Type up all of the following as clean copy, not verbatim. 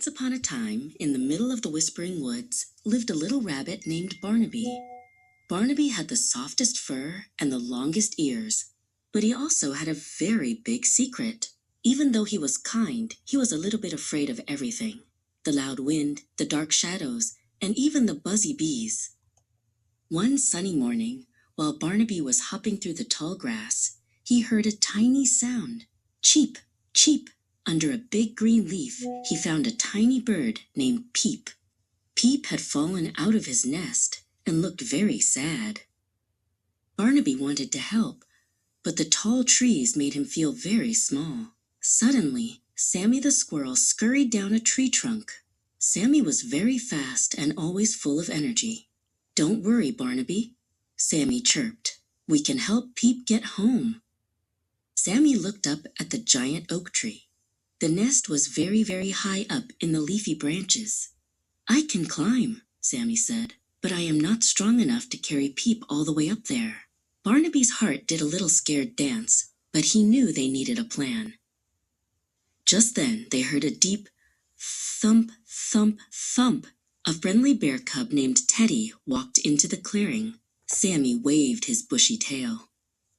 Once upon a time, in the middle of the Whispering Woods, lived a little rabbit named Barnaby. Barnaby had the softest fur and the longest ears, but he also had a very big secret. Even though he was kind, he was a little bit afraid of everything. The loud wind, the dark shadows, and even the buzzy bees. One sunny morning, while Barnaby was hopping through the tall grass, he heard a tiny sound. Cheep, cheep. Under a big green leaf, he found a tiny bird named Peep. Peep had fallen out of his nest and looked very sad. Barnaby wanted to help, but the tall trees made him feel very small. Suddenly, Sammy the squirrel scurried down a tree trunk. Sammy was very fast and always full of energy. "Don't worry, Barnaby," Sammy chirped. "We can help Peep get home." Sammy looked up at the giant oak tree. The nest was very, very high up in the leafy branches. "I can climb," Sammy said, "but I am not strong enough to carry Peep all the way up there." Barnaby's heart did a little scared dance, but he knew they needed a plan. Just then they heard a deep thump, thump, thump. A friendly bear cub named Teddy walked into the clearing. Sammy waved his bushy tail.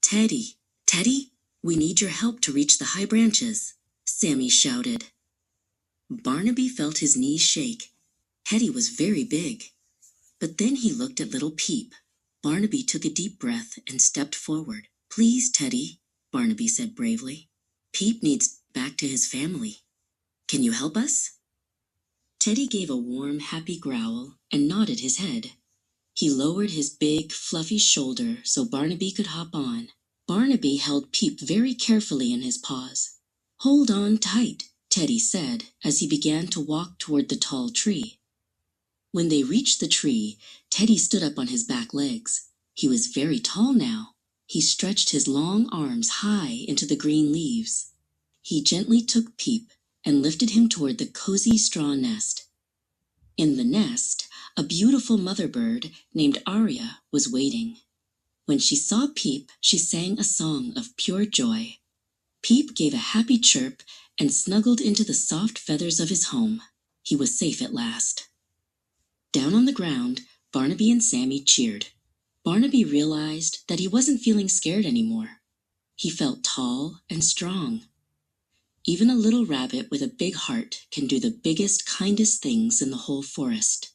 "Teddy, Teddy, we need your help to reach the high branches," Sammy shouted. Barnaby felt his knees shake. Teddy was very big. But then he looked at little Peep. Barnaby took a deep breath and stepped forward. "Please, Teddy," Barnaby said bravely. "Peep needs back to his family. Can you help us?" Teddy gave a warm, happy growl and nodded his head. He lowered his big, fluffy shoulder so Barnaby could hop on. Barnaby held Peep very carefully in his paws. "Hold on tight," Teddy said as he began to walk toward the tall tree. When they reached the tree, Teddy stood up on his back legs. He was very tall now. He stretched his long arms high into the green leaves. He gently took Peep and lifted him toward the cozy straw nest. In the nest, a beautiful mother bird named Aria was waiting. When she saw Peep, she sang a song of pure joy. Peep gave a happy chirp and snuggled into the soft feathers of his home. He was safe at last. Down on the ground, Barnaby and Sammy cheered. Barnaby realized that he wasn't feeling scared anymore. He felt tall and strong. Even a little rabbit with a big heart can do the biggest, kindest things in the whole forest.